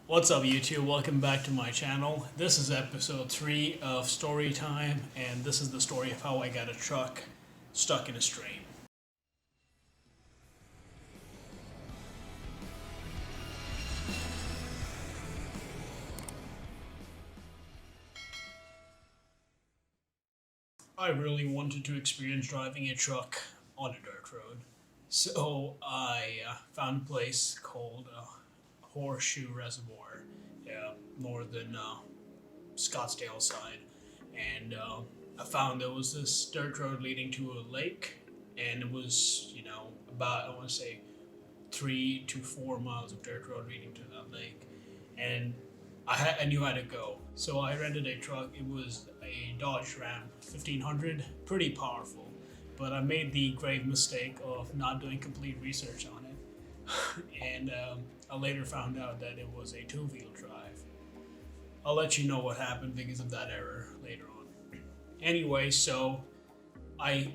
What's up YouTube? Welcome back to my channel. This is episode 3 of Story Time, and this is the story of how I got a truck stuck in a stream. I really wanted to experience driving a truck on a dirt road. So I found a place called Horseshoe Reservoir, northern Scottsdale side, and I found there was this dirt road leading to a lake, and it was about I want to say 3 to 4 miles of dirt road leading to that lake, and I knew how to go, so I rented a truck. It was a Dodge Ram 1500, pretty powerful, but I made the grave mistake of not doing complete research on it, and I later found out that it was a two-wheel drive. I'll let you know what happened because of that error later on. Anyway, so I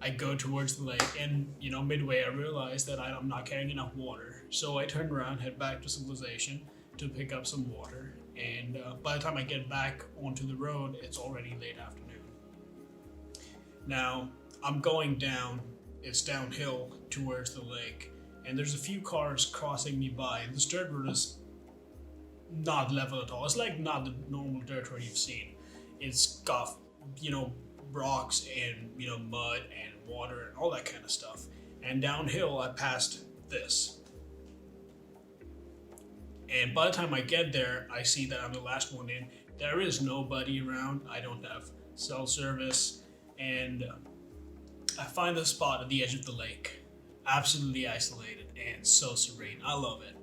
I go towards the lake, and midway I realize that I'm not carrying enough water. So I turn around, head back to civilization to pick up some water, and by the time I get back onto the road, it's already late afternoon. Now I'm going down; it's downhill towards the lake, and there's a few cars crossing me by. This dirt road is not level at all. It's like not the normal dirt road you've seen. It's got rocks and mud and water and all that kind of stuff. And downhill I passed this. And by the time I get there, I see that I'm the last one in. There is nobody around. I don't have cell service, and I find the spot at the edge of the lake, absolutely isolated and so serene. I love it.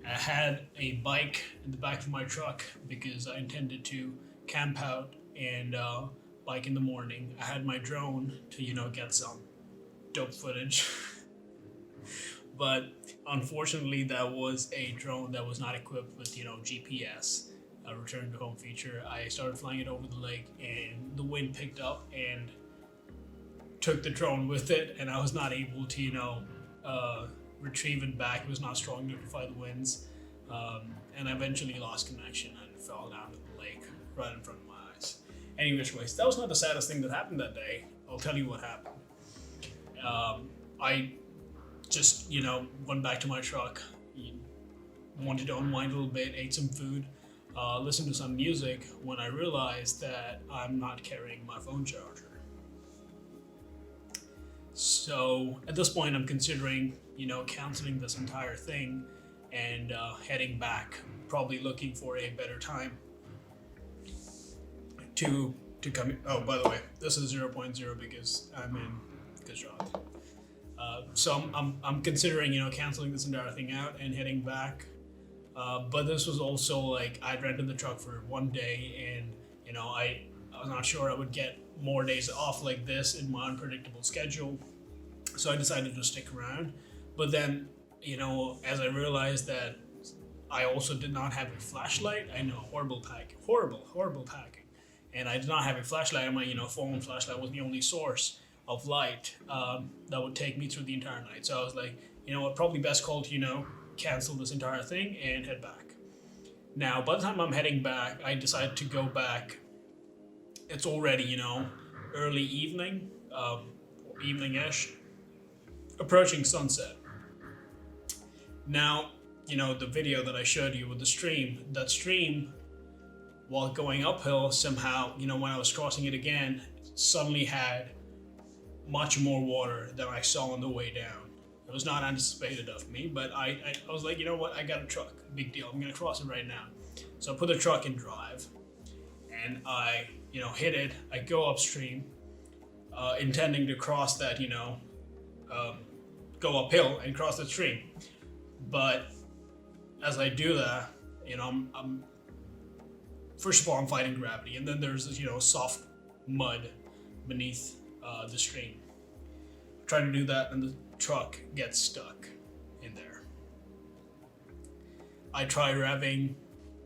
I had a bike in the back of my truck because I intended to camp out and bike in the morning. I had my drone to get some dope footage, but unfortunately, that was a drone that was not equipped with GPS, a return to home feature. I started flying it over the lake, and the wind picked up and took the drone with it, and I was not able to retrieve it back. It was not strong enough to fight the winds, and I eventually lost connection and fell down to the lake right in front of my eyes. Anyways, that was not the saddest thing that happened that day. I'll tell you what happened. I just went back to my truck, wanted to unwind a little bit, ate some food, listened to some music, when I realized that I'm not carrying my phone charger. So at this point, I'm considering canceling this entire thing and heading back, probably looking for a better time to come. Oh, by the way, this is 0.0 because I'm in Gujarat. So I'm considering canceling this entire thing out and heading back. But this was also like I'd rented the truck for one day, and I was not sure I would get more days off like this in my unpredictable schedule. So I decided to stick around. But then as I realized that I also did not have a flashlight. I know, horrible packing. And I did not have a flashlight, and my phone flashlight was the only source of light that would take me through the entire night. So I was like, what, probably best call to cancel this entire thing and head back. Now by the time I'm heading back, I decided to go back. It's already early evening, evening-ish, approaching sunset. Now the video that I showed you with the stream, that stream, while going uphill, somehow, when I was crossing it again, suddenly had much more water than I saw on the way down. It was not anticipated of me, but I was like, what, I got a truck, big deal, I'm gonna cross it right now. So I put the truck in drive, and I, hit it, I go upstream, intending to cross that, go uphill and cross the stream. But as I do that, I'm first of all, I'm fighting gravity, and then there's this, soft mud beneath the stream. I'm trying to do that, and the truck gets stuck in there. I try revving,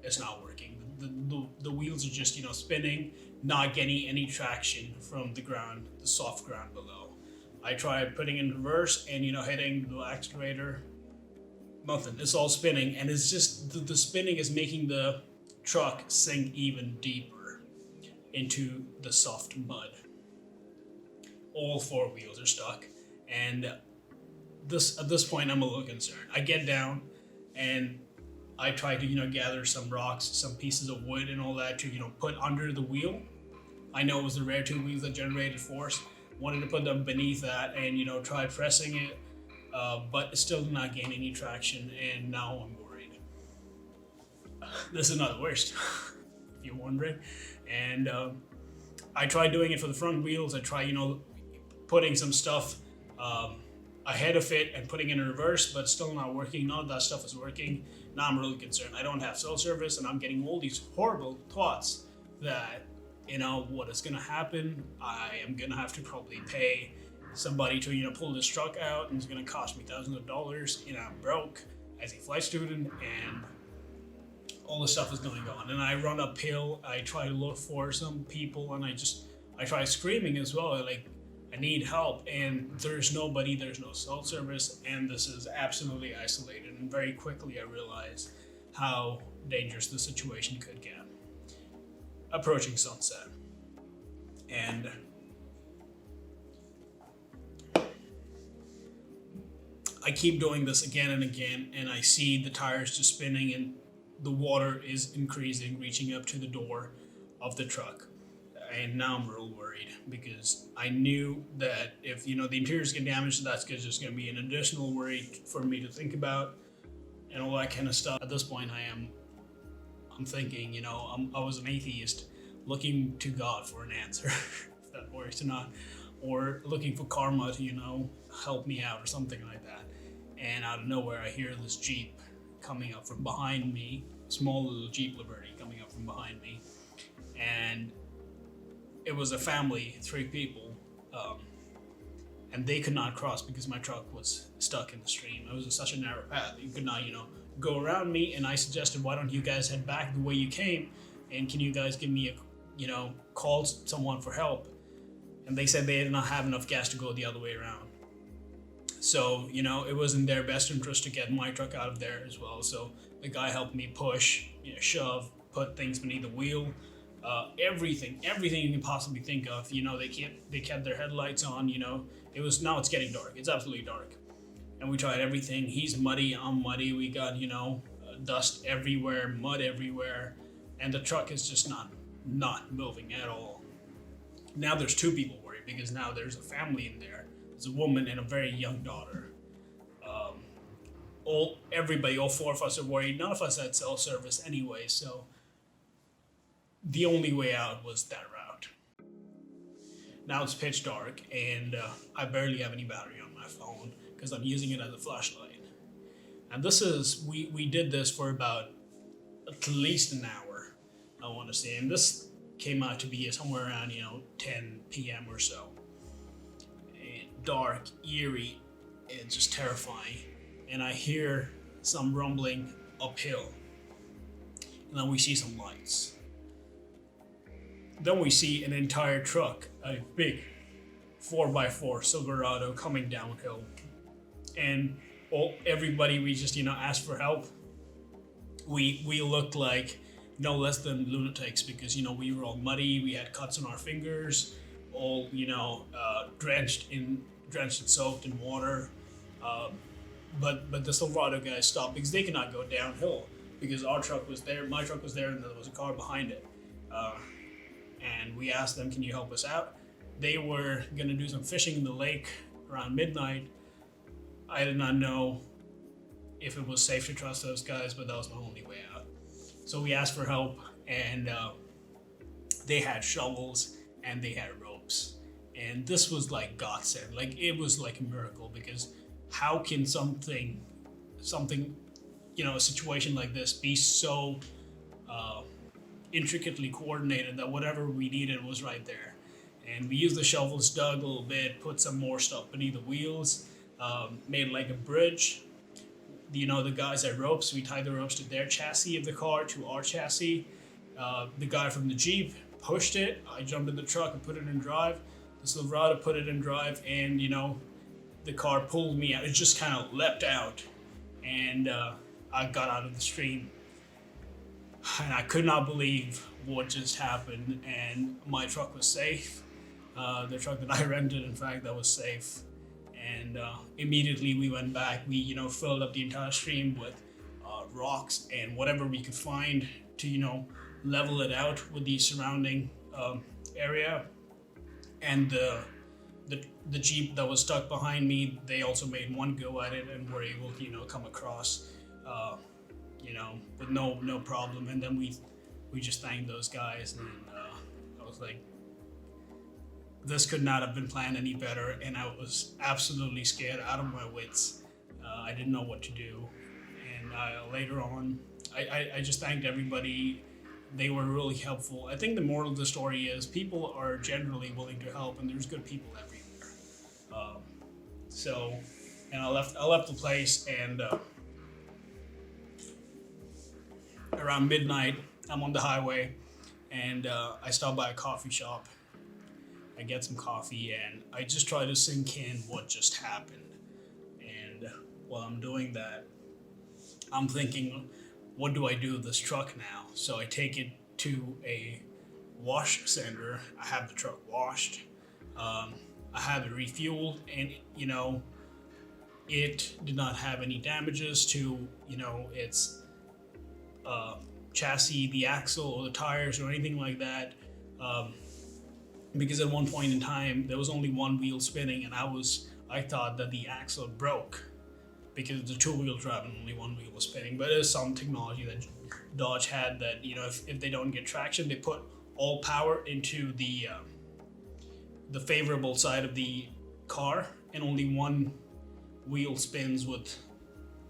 it's not working. The wheels are just, spinning, not getting any traction from the ground, the soft ground below. I try putting in reverse and, hitting the accelerator, Nothing. It's all spinning, and it's just the spinning is making the truck sink even deeper into the soft mud. All four wheels are stuck, and this at this point I'm a little concerned. I get down, and I try to gather some rocks, some pieces of wood, and all that to put under the wheel. I know it was the rear two wheels that generated force. Wanted to put them beneath that and try pressing it, but it still did not gain any traction. And now I'm worried. This is not the worst, if you're wondering. And I tried doing it for the front wheels. I tried putting some stuff ahead of it and putting it in reverse, but it's still not working. None of that stuff is working. Now I'm really concerned. I don't have cell service, and I'm getting all these horrible thoughts that what is gonna happen. I am gonna have to probably pay somebody to pull this truck out, and it's gonna cost me thousands of dollars. I'm broke as a flight student, and all this stuff is going on. And I run uphill. I try to look for some people, and I try screaming as well, like I need help. And there's nobody. There's no cell service, and this is absolutely isolated. And very quickly I realized how dangerous the situation could get. Approaching sunset, and I keep doing this again and again, and I see the tires just spinning, and the water is increasing, reaching up to the door of the truck. And now I'm real worried, because I knew that if the interiors get damaged, that's just going to be an additional worry for me to think about and all that kind of stuff. At this point I'm thinking, I was an atheist looking to God for an answer, if that works or not, or looking for karma to, help me out or something like that. And out of nowhere, I hear this Jeep coming up from behind me, a small little Jeep Liberty coming up from behind me. And it was a family, 3 people, and they could not cross because my truck was stuck in the stream. It was such a narrow path. You could not, go around me, and I suggested, why don't you guys head back the way you came, and can you guys give me call someone for help? And they said they did not have enough gas to go the other way around. So, it was in their best interest to get my truck out of there as well. So the guy helped me push, shove, put things beneath the wheel, everything you can possibly think of. They kept their headlights on. Now it's getting dark. It's absolutely dark. And we tried everything. He's muddy, I'm muddy. We got, dust everywhere, mud everywhere. And the truck is just not moving at all. Now there's 2 people worried, because now there's a family in there. There's a woman and a very young daughter. All 4 of us are worried. None of us had cell service anyway, so the only way out was that route. Now it's pitch dark, and I barely have any battery on my phone, because I'm using it as a flashlight. And we did this for about at least an hour, I want to say. And this came out to be somewhere around, 10 p.m. or so. And dark, eerie, and just terrifying. And I hear some rumbling uphill. And then we see some lights. Then we see an entire truck, a big 4x4 Silverado coming downhill. And everybody, we just, asked for help. We looked like no less than lunatics, because, we were all muddy. We had cuts on our fingers, all, drenched and soaked in water. But the Silverado guys stopped because they could not go downhill, because our truck was there, my truck was there, and there was a car behind it. And we asked them, can you help us out? They were going to do some fishing in the lake around midnight. I did not know if it was safe to trust those guys, but that was my only way out. So we asked for help, and they had shovels and they had ropes. And this was like God sent. Like, it was like a miracle, because how can something, a situation like this be so intricately coordinated that whatever we needed was right there? And we used the shovels, dug a little bit, put some more stuff beneath the wheels, made like a bridge. The guys had ropes. We tied the ropes to their chassis of the car, to our chassis. The guy from the Jeep pushed it. I jumped in the truck and put it in drive. The Silverado put it in drive, and the car pulled me out. It just kind of leapt out, and I got out of the stream, and I could not believe what just happened. And my truck was safe. The truck that I rented, in fact, that was safe. And immediately we went back. We, filled up the entire stream with rocks and whatever we could find to, level it out with the surrounding area. And the Jeep that was stuck behind me, they also made one go at it and were able to, come across, with no problem. And then we just thanked those guys, and I was like, this could not have been planned any better, and I was absolutely scared out of my wits. I didn't know what to do, and later on, I just thanked everybody. They were really helpful. I think the moral of the story is people are generally willing to help, and there's good people everywhere. And I left the place, and around midnight, I'm on the highway, and I stop by a coffee shop. I get some coffee, and I just try to sink in what just happened. And while I'm doing that, I'm thinking, what do I do with this truck now? So I take it to a wash center. I have the truck washed. I have it refueled, and it did not have any damages to its chassis, the axle, or the tires, or anything like that. Because at one point in time there was only one wheel spinning, and I thought that the axle broke because it's a two-wheel drive and only one wheel was spinning. But there's some technology that Dodge had that if they don't get traction, they put all power into the favorable side of the car, and only one wheel spins with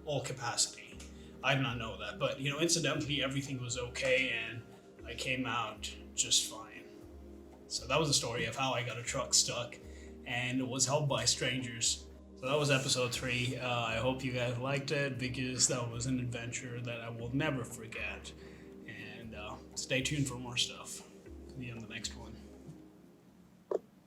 all capacity. I did not know that, but incidentally everything was okay, and I came out just fine. So that was the story of how I got a truck stuck and was helped by strangers. So that was episode 3. I hope you guys liked it, because that was an adventure that I will never forget. And stay tuned for more stuff. See you on the next one.